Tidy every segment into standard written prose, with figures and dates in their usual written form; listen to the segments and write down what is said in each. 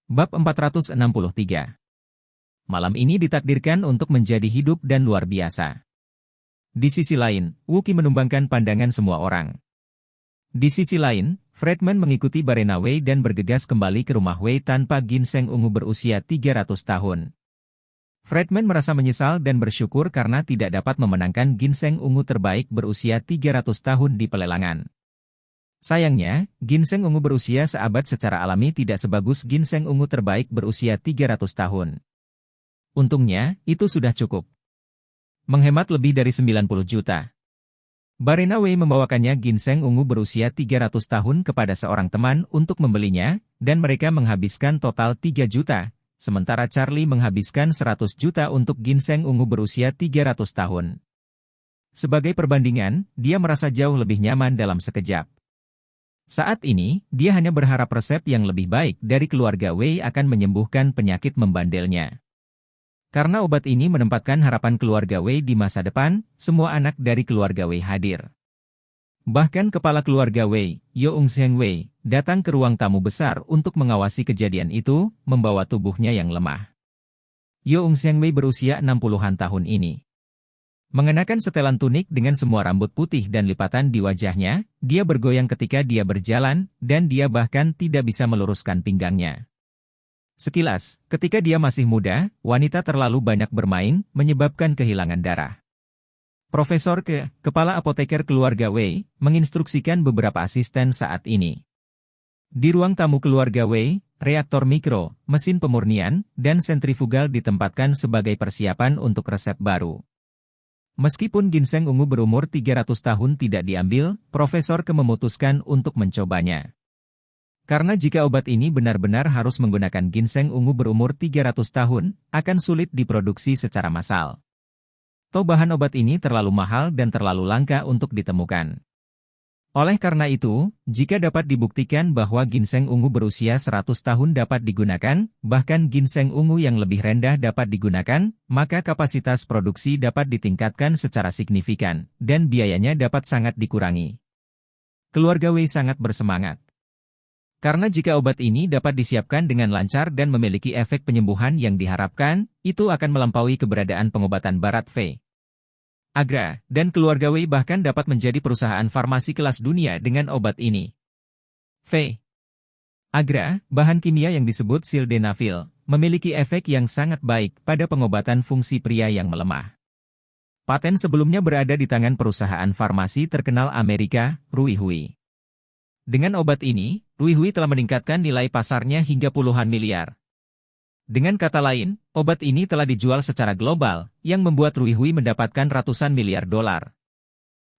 Bab 463. Malam ini ditakdirkan untuk menjadi hidup dan luar biasa. Di sisi lain, Wookie menumbangkan pandangan semua orang. Di sisi lain, Fredman mengikuti Barena Wei dan bergegas kembali ke rumah Wei tanpa ginseng ungu berusia 300 tahun. Fredman merasa menyesal dan bersyukur karena tidak dapat memenangkan ginseng ungu terbaik berusia 300 tahun di pelelangan. Sayangnya, ginseng ungu berusia seabad secara alami tidak sebagus ginseng ungu terbaik berusia 300 tahun. Untungnya, itu sudah cukup. Menghemat lebih dari 90 juta. Barena Wei membawakannya ginseng ungu berusia 300 tahun kepada seorang teman untuk membelinya, dan mereka menghabiskan total 3 juta, sementara Charlie menghabiskan 100 juta untuk ginseng ungu berusia 300 tahun. Sebagai perbandingan, dia merasa jauh lebih nyaman dalam sekejap. Saat ini, dia hanya berharap resep yang lebih baik dari keluarga Wei akan menyembuhkan penyakit membandelnya. Karena obat ini menempatkan harapan keluarga Wei di masa depan, semua anak dari keluarga Wei hadir. Bahkan kepala keluarga Wei, Yeung-Sheng Wei, datang ke ruang tamu besar untuk mengawasi kejadian itu, membawa tubuhnya yang lemah. Yeung-Sheng Wei berusia 60-an tahun ini. Mengenakan setelan tunik dengan semua rambut putih dan lipatan di wajahnya, dia bergoyang ketika dia berjalan, dan dia bahkan tidak bisa meluruskan pinggangnya. Sekilas, ketika dia masih muda, wanita terlalu banyak bermain, menyebabkan kehilangan darah. Profesor kepala apoteker keluarga Wei, menginstruksikan beberapa asisten saat ini. Di ruang tamu keluarga Wei, reaktor mikro, mesin pemurnian, dan sentrifugal ditempatkan sebagai persiapan untuk resep baru. Meskipun ginseng ungu berumur 300 tahun tidak diambil, Profesor memutuskan untuk mencobanya. Karena jika obat ini benar-benar harus menggunakan ginseng ungu berumur 300 tahun, akan sulit diproduksi secara massal. Toh bahan obat ini terlalu mahal dan terlalu langka untuk ditemukan. Oleh karena itu, jika dapat dibuktikan bahwa ginseng ungu berusia 100 tahun dapat digunakan, bahkan ginseng ungu yang lebih rendah dapat digunakan, maka kapasitas produksi dapat ditingkatkan secara signifikan, dan biayanya dapat sangat dikurangi. Keluarga Wei sangat bersemangat. Karena jika obat ini dapat disiapkan dengan lancar dan memiliki efek penyembuhan yang diharapkan, itu akan melampaui keberadaan pengobatan Barat Fei. Agra, dan keluarga Wei bahkan dapat menjadi perusahaan farmasi kelas dunia dengan obat ini. Fei. Agra, bahan kimia yang disebut sildenafil, memiliki efek yang sangat baik pada pengobatan fungsi pria yang melemah. Paten sebelumnya berada di tangan perusahaan farmasi terkenal Amerika, Ruihui. Dengan obat ini, Ruihui telah meningkatkan nilai pasarnya hingga puluhan miliar. Dengan kata lain, obat ini telah dijual secara global, yang membuat Ruihui mendapatkan ratusan miliar dolar.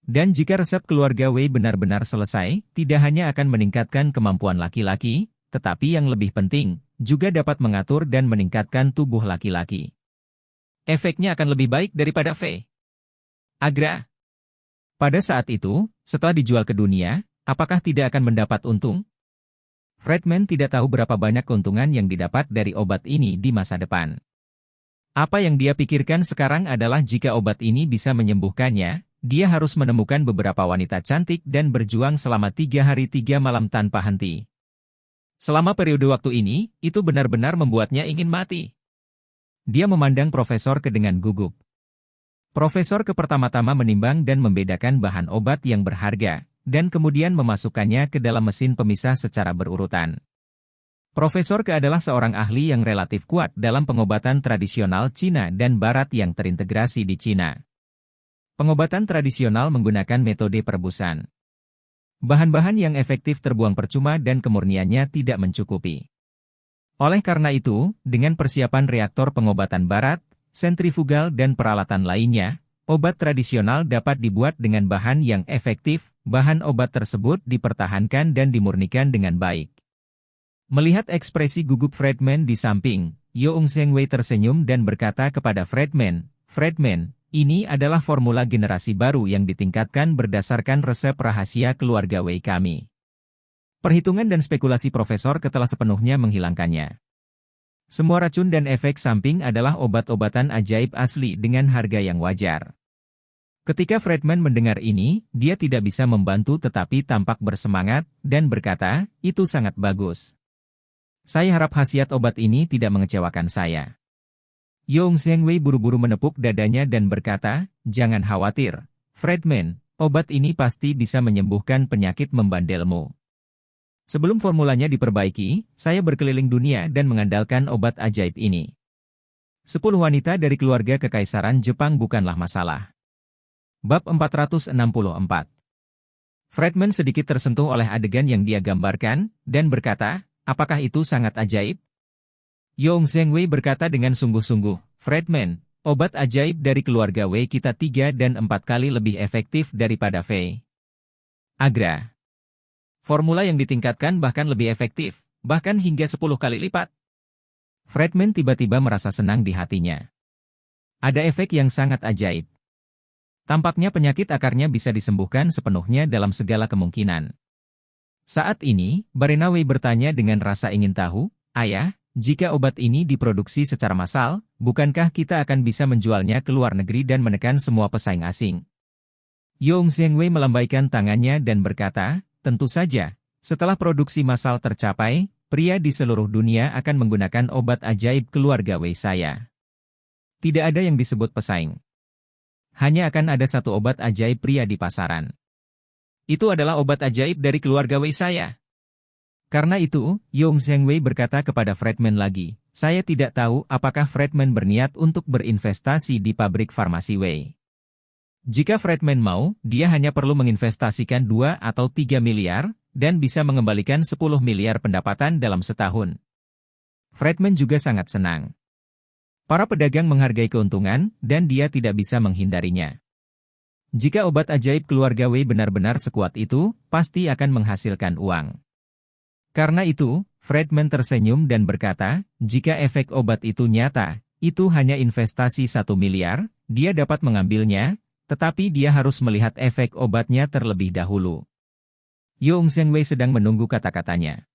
Dan jika resep keluarga Wei benar-benar selesai, tidak hanya akan meningkatkan kemampuan laki-laki, tetapi yang lebih penting, juga dapat mengatur dan meningkatkan tubuh laki-laki. Efeknya akan lebih baik daripada Fei. Agra. Pada saat itu, setelah dijual ke dunia, apakah tidak akan mendapat untung? Fredman tidak tahu berapa banyak keuntungan yang didapat dari obat ini di masa depan. Apa yang dia pikirkan sekarang adalah jika obat ini bisa menyembuhkannya, dia harus menemukan beberapa wanita cantik dan berjuang selama 3 hari 3 malam tanpa henti. Selama periode waktu ini, itu benar-benar membuatnya ingin mati. Dia memandang Profesor dengan gugup. Profesor pertama-tama menimbang dan membedakan bahan obat yang berharga, dan kemudian memasukkannya ke dalam mesin pemisah secara berurutan. Profesor adalah seorang ahli yang relatif kuat dalam pengobatan tradisional Cina dan Barat yang terintegrasi di Cina. Pengobatan tradisional menggunakan metode perebusan. Bahan-bahan yang efektif terbuang percuma dan kemurniannya tidak mencukupi. Oleh karena itu, dengan persiapan reaktor pengobatan Barat, sentrifugal dan peralatan lainnya, obat tradisional dapat dibuat dengan bahan yang efektif. Bahan obat tersebut dipertahankan dan dimurnikan dengan baik. Melihat ekspresi gugup Fredman di samping, Yeung-Sheng Wei tersenyum dan berkata kepada Fredman, "Fredman, ini adalah formula generasi baru yang ditingkatkan berdasarkan resep rahasia keluarga Wei kami." Perhitungan dan spekulasi Profesor telah sepenuhnya menghilangkannya. Semua racun dan efek samping adalah obat-obatan ajaib asli dengan harga yang wajar. Ketika Fredman mendengar ini, dia tidak bisa membantu tetapi tampak bersemangat, dan berkata, "Itu sangat bagus." Saya harap khasiat obat ini tidak mengecewakan saya. Yong Zhengwei buru-buru menepuk dadanya dan berkata, jangan khawatir, Fredman, obat ini pasti bisa menyembuhkan penyakit membandelmu. Sebelum formulanya diperbaiki, saya berkeliling dunia dan mengandalkan obat ajaib ini. 10 wanita dari keluarga kekaisaran Jepang bukanlah masalah. Bab 464. Fredman sedikit tersentuh oleh adegan yang dia gambarkan, dan berkata, apakah itu sangat ajaib? Yong Zhengwei berkata dengan sungguh-sungguh, Fredman, obat ajaib dari keluarga Wei kita 3 dan 4 kali lebih efektif daripada Fei Agra. Formula yang ditingkatkan bahkan lebih efektif, bahkan hingga 10 kali lipat. Fredman tiba-tiba merasa senang di hatinya. Ada efek yang sangat ajaib. Tampaknya penyakit akarnya bisa disembuhkan sepenuhnya dalam segala kemungkinan. Saat ini, Barena Wei bertanya dengan rasa ingin tahu, Ayah, jika obat ini diproduksi secara massal, bukankah kita akan bisa menjualnya ke luar negeri dan menekan semua pesaing asing? Yong Zhengwei melambaikan tangannya dan berkata, tentu saja, setelah produksi massal tercapai, pria di seluruh dunia akan menggunakan obat ajaib keluarga Wei saya. Tidak ada yang disebut pesaing. Hanya akan ada satu obat ajaib pria di pasaran. Itu adalah obat ajaib dari keluarga Wei saya. Karena itu, Yong Zhengwei berkata kepada Fredman lagi, saya tidak tahu apakah Fredman berniat untuk berinvestasi di pabrik farmasi Wei. Jika Fredman mau, dia hanya perlu menginvestasikan 2 atau 3 miliar, dan bisa mengembalikan 10 miliar pendapatan dalam setahun. Fredman juga sangat senang. Para pedagang menghargai keuntungan, dan dia tidak bisa menghindarinya. Jika obat ajaib keluarga Wei benar-benar sekuat itu, pasti akan menghasilkan uang. Karena itu, Fredman tersenyum dan berkata, jika efek obat itu nyata, itu hanya investasi 1 miliar, dia dapat mengambilnya, tetapi dia harus melihat efek obatnya terlebih dahulu. Yong Zhengwei sedang menunggu kata-katanya.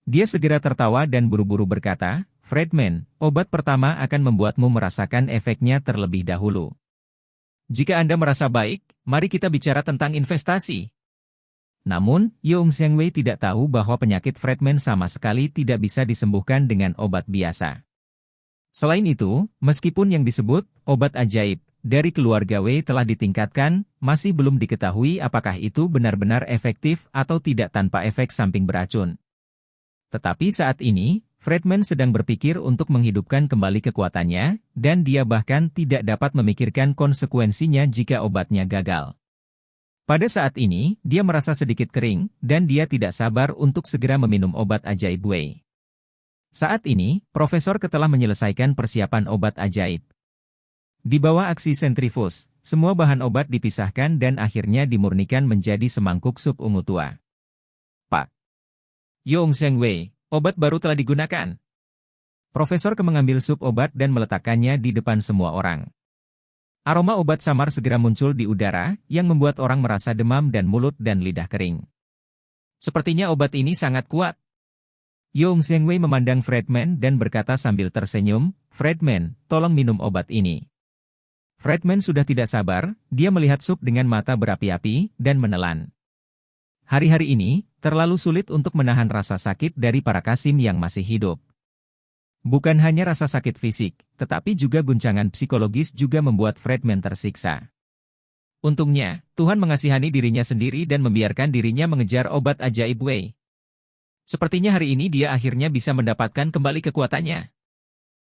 Dia segera tertawa dan buru-buru berkata, Fredman, obat pertama akan membuatmu merasakan efeknya terlebih dahulu. Jika Anda merasa baik, mari kita bicara tentang investasi. Namun, Yong Zhengwei tidak tahu bahwa penyakit Fredman sama sekali tidak bisa disembuhkan dengan obat biasa. Selain itu, meskipun yang disebut obat ajaib dari keluarga Wei telah ditingkatkan, masih belum diketahui apakah itu benar-benar efektif atau tidak tanpa efek samping beracun. Tetapi saat ini, Fredman sedang berpikir untuk menghidupkan kembali kekuatannya, dan dia bahkan tidak dapat memikirkan konsekuensinya jika obatnya gagal. Pada saat ini, dia merasa sedikit kering, dan dia tidak sabar untuk segera meminum obat ajaib Wei. Saat ini, Profesor telah menyelesaikan persiapan obat ajaib. Di bawah aksi sentrifus, semua bahan obat dipisahkan dan akhirnya dimurnikan menjadi semangkuk sup ungu tua. Pak Yong Zhengwei, obat baru telah digunakan. Profesor mengambil sup obat dan meletakkannya di depan semua orang. Aroma obat samar segera muncul di udara, yang membuat orang merasa demam dan mulut dan lidah kering. Sepertinya obat ini sangat kuat. Yong Zhengwei memandang Fredman dan berkata sambil tersenyum, Fredman, tolong minum obat ini. Fredman sudah tidak sabar, dia melihat sup dengan mata berapi-api, dan menelan. Hari-hari ini, terlalu sulit untuk menahan rasa sakit dari para Kasim yang masih hidup. Bukan hanya rasa sakit fisik, tetapi juga guncangan psikologis juga membuat Fredman tersiksa. Untungnya, Tuhan mengasihani dirinya sendiri dan membiarkan dirinya mengejar obat ajaib Wei. Sepertinya hari ini dia akhirnya bisa mendapatkan kembali kekuatannya.